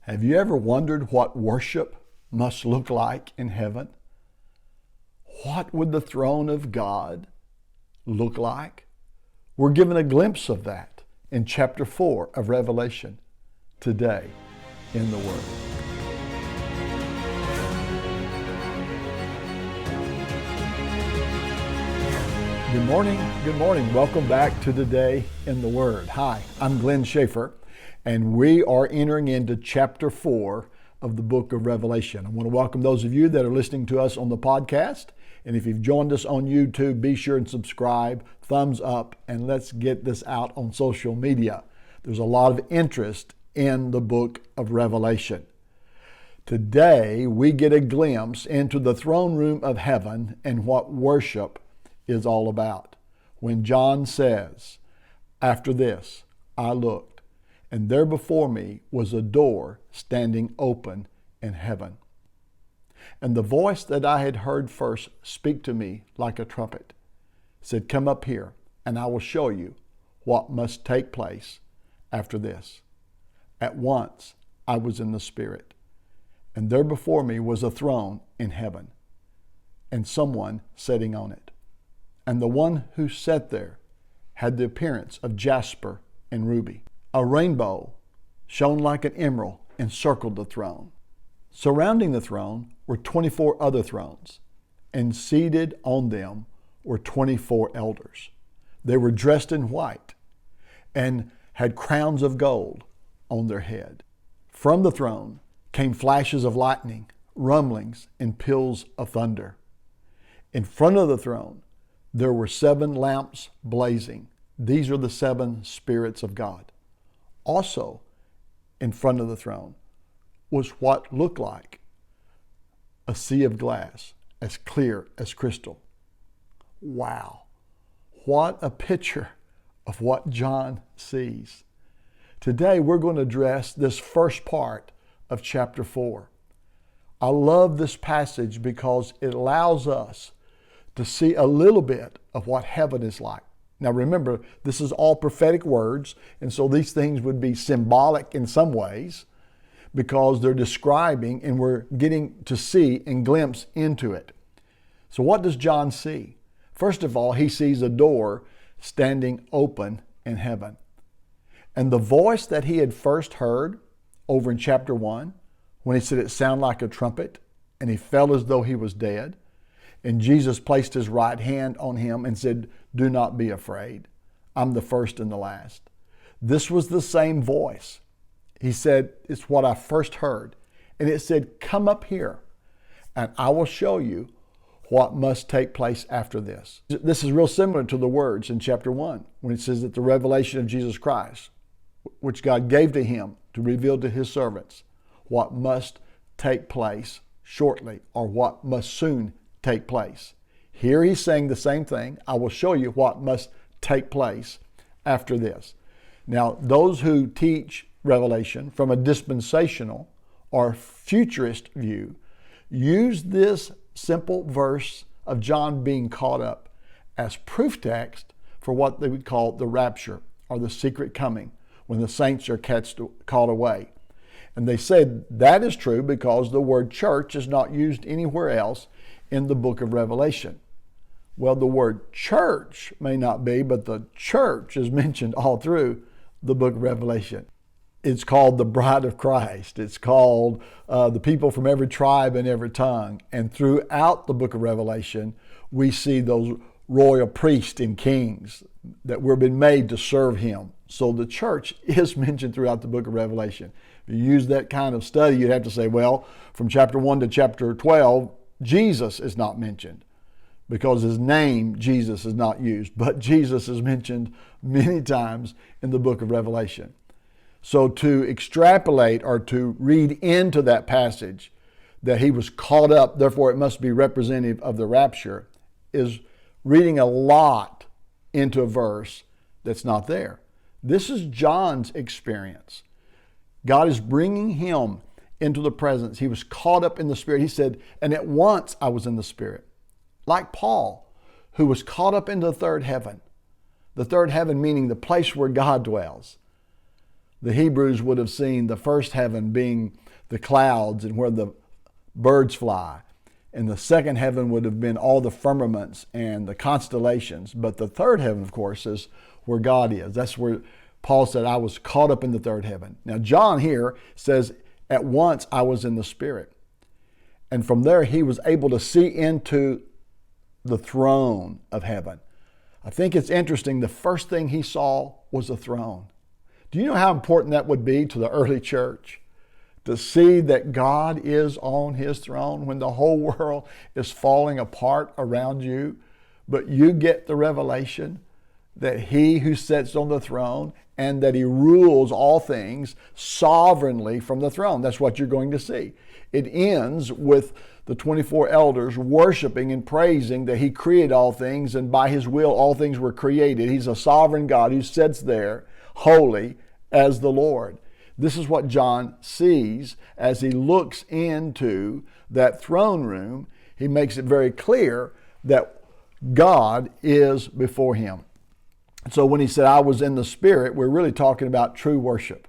Have you ever wondered what worship must look like in heaven? What would the throne of God look like? We're given a glimpse of that in chapter 4 of Revelation today in the Word. Good morning. Welcome back to Today in the Word. Hi, I'm Glenn Schaefer, and we are entering into chapter 4 of the book of Revelation. I want to welcome those of you that are listening to us on the podcast, and if you've joined us on YouTube, be sure and subscribe, thumbs up, and let's get this out on social media. There's a lot of interest in the book of Revelation. Today, we get a glimpse into the throne room of heaven and what worship is all about. When John says, "After this, I looked, and there before me was a door standing open in heaven. And the voice that I had heard first speak to me like a trumpet said, 'Come up here, and I will show you what must take place after this.' At once I was in the Spirit, and there before me was a throne in heaven, and someone sitting on it. And the one who sat there had the appearance of jasper and ruby. A rainbow shone like an emerald encircled the throne. Surrounding the throne were 24 other thrones, and seated on them were 24 elders. They were dressed in white and had crowns of gold on their head. From the throne came flashes of lightning, rumblings, and peals of thunder. In front of the throne there were 7 lamps blazing. These are the 7 spirits of God. Also, in front of the throne was what looked like a sea of glass, as clear as crystal. Wow. What a picture of what John sees. Today, we're going to address this first part of chapter 4. I love this passage because it allows us to see a little bit of what heaven is like. Now remember, this is all prophetic words, and so these things would be symbolic in some ways because they're describing and we're getting to see and glimpse into it. So what does John see? First of all, he sees a door standing open in heaven. And the voice that he had first heard over in chapter 1, when he said it sounded like a trumpet and he felt as though he was dead, and Jesus placed his right hand on him and said, "Do not be afraid. I'm the first and the last." This was the same voice. He said, "It's what I first heard." And it said, "Come up here, and I will show you what must take place after this." This is real similar to the words in chapter 1, when it says that the revelation of Jesus Christ, which God gave to him to reveal to his servants what must take place shortly, or what must soon take place. Here he's saying the same thing. I will show you what must take place after this. Now, those who teach Revelation from a dispensational or futurist view use this simple verse of John being caught up as proof text for what they would call the rapture, or the secret coming, when the saints are caught away. And they said that is true because the word church is not used anywhere else in the book of Revelation. Well, the word church may not be, but the church is mentioned all through the book of Revelation. It's called the bride of Christ. It's called the people from every tribe and every tongue. And throughout the book of Revelation, we see those royal priests and kings that we've been made to serve him. So the church is mentioned throughout the book of Revelation. If you use that kind of study, you'd have to say, well, from chapter 1 to chapter 12, Jesus is not mentioned because his name, Jesus, is not used. But Jesus is mentioned many times in the book of Revelation. So to extrapolate or to read into that passage that he was caught up, therefore it must be representative of the rapture, is reading a lot into a verse that's not there. This is John's experience. God is bringing him into the presence. He was caught up in the Spirit. He said, and at once I was in the Spirit. Like Paul, who was caught up into the third heaven. The third heaven meaning the place where God dwells. The Hebrews would have seen the first heaven being the clouds and where the birds fly. And the second heaven would have been all the firmaments and the constellations. But the third heaven, of course, is where God is. That's where Paul said, I was caught up in the third heaven. Now, John here says, at once I was in the Spirit. And from there, he was able to see into the throne of heaven. I think it's interesting. The first thing he saw was a throne. Do you know how important that would be to the early church? To see that God is on his throne when the whole world is falling apart around you, but you get the revelation that he who sits on the throne and that he rules all things sovereignly from the throne. That's what you're going to see. It ends with the 24 elders worshiping and praising that he created all things, and by his will all things were created. He's a sovereign God who sits there holy as the Lord. This is what John sees as he looks into that throne room. He makes it very clear that God is before him. So when he said, I was in the Spirit, we're really talking about true worship.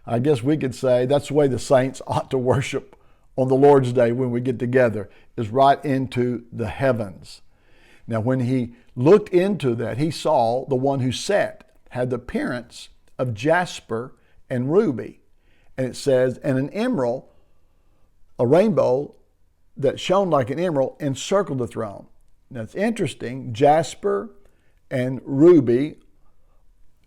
I guess we could say that's the way the saints ought to worship on the Lord's Day when we get together, is right into the heavens. Now, when he looked into that, he saw the one who sat had the appearance of jasper and ruby. And it says, and an emerald, a rainbow that shone like an emerald, encircled the throne. Now it's interesting, jasper and ruby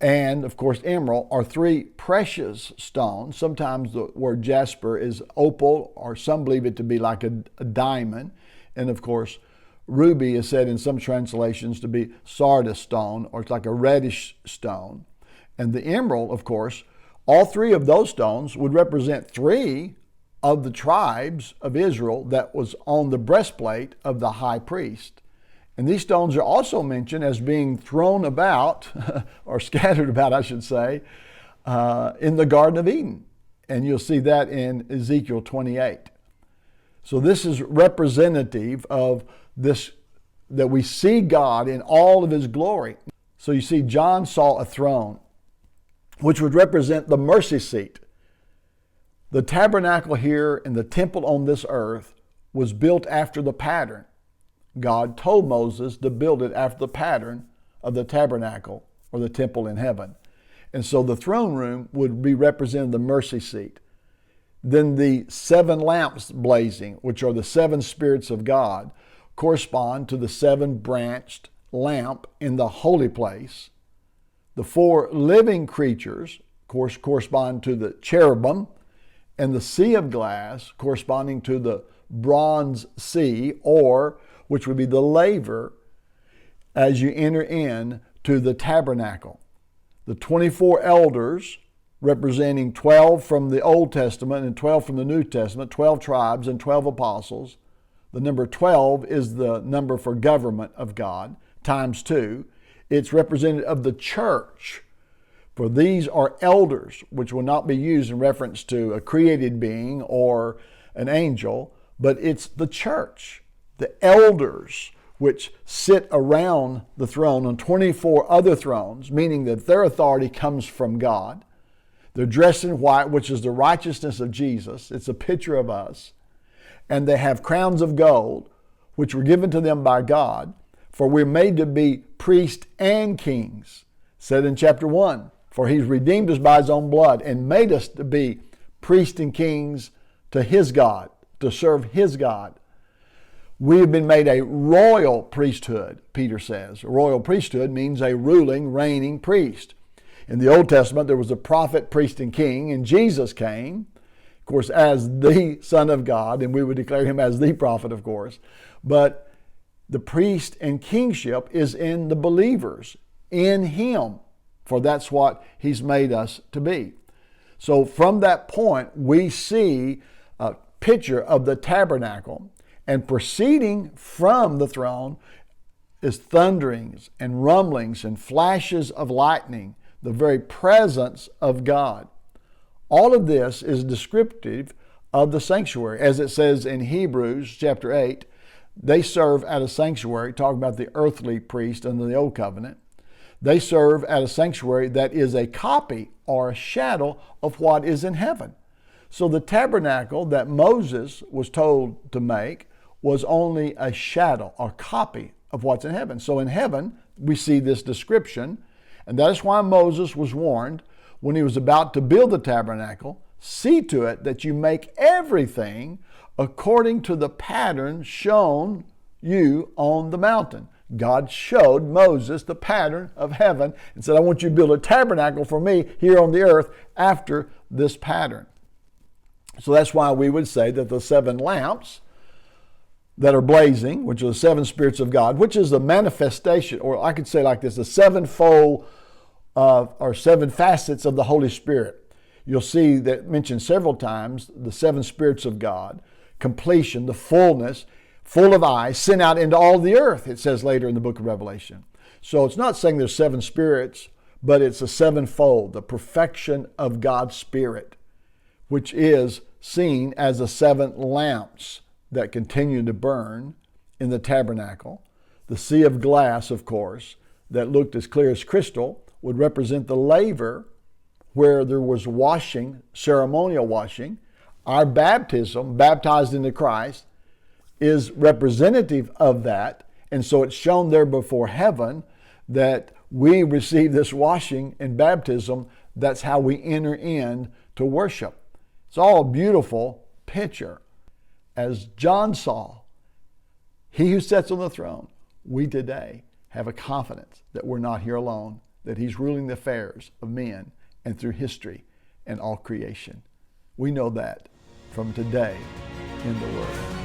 and of course emerald are three precious stones. Sometimes the word jasper is opal, or some believe it to be like a diamond. And of course ruby is said in some translations to be sardis stone, or it's like a reddish stone. And the emerald, of course, all three of those stones would represent three of the tribes of Israel that was on the breastplate of the high priest. And these stones are also mentioned as being thrown about, or scattered about, I should say, in the Garden of Eden. And you'll see that in Ezekiel 28. So this is representative of this, that we see God in all of his glory. So you see, John saw a throne, which would represent the mercy seat. The tabernacle here and the temple on this earth was built after the pattern. God told Moses to build it after the pattern of the tabernacle or the temple in heaven. And so the throne room would be representing the mercy seat. Then the seven lamps blazing, which are the seven spirits of God, correspond to the seven branched lamp in the holy place. The four living creatures, of course, correspond to the cherubim, and the sea of glass corresponding to the bronze sea, or which would be the laver as you enter in to the tabernacle. The 24 elders, representing 12 from the Old Testament and 12 from the New Testament, 12 tribes and 12 apostles. The number 12 is the number for government of God, times 2. It's representative of the church. For these are elders, which will not be used in reference to a created being or an angel, but it's the church, the elders, which sit around the throne on 24 other thrones, meaning that their authority comes from God. They're dressed in white, which is the righteousness of Jesus. It's a picture of us. And they have crowns of gold, which were given to them by God. For we're made to be priests and kings, said in chapter 1. For he's redeemed us by his own blood and made us to be priests and kings to his God, to serve his God. We have been made a royal priesthood, Peter says. A royal priesthood means a ruling, reigning priest. In the Old Testament, there was a prophet, priest, and king, and Jesus came, of course, as the Son of God, and we would declare him as the prophet, of course. But the priest and kingship is in the believers, in him, for that's what he's made us to be. So from that point, we see a picture of the tabernacle, and proceeding from the throne is thunderings and rumblings and flashes of lightning, the very presence of God. All of this is descriptive of the sanctuary. As it says in Hebrews chapter 8, they serve at a sanctuary, talking about the earthly priest under the old covenant. They serve at a sanctuary that is a copy or a shadow of what is in heaven. So the tabernacle that Moses was told to make was only a shadow or copy of what's in heaven. So in heaven, we see this description, and that is why Moses was warned when he was about to build the tabernacle, see to it that you make everything according to the pattern shown you on the mountain. God showed Moses the pattern of heaven and said, I want you to build a tabernacle for me here on the earth after this pattern. So that's why we would say that the 7 lamps that are blazing, which are the 7 spirits of God, which is the manifestation, or I could say like this, the sevenfold or 7 facets of the Holy Spirit. You'll see that mentioned several times, the 7 spirits of God, completion, the fullness, full of eyes, sent out into all the earth, it says later in the book of Revelation. So it's not saying there's 7 spirits, but it's a sevenfold, the perfection of God's Spirit, which is seen as the 7 lamps that continue to burn in the tabernacle. The sea of glass, of course, that looked as clear as crystal, would represent the laver where there was washing, ceremonial washing. Our baptism, baptized into Christ, is representative of that. And so it's shown there before heaven that we receive this washing in baptism. That's how we enter in to worship. It's all a beautiful picture. As John saw, he who sits on the throne, we today have a confidence that we're not here alone, that he's ruling the affairs of men and through history and all creation. We know that from today in the Word.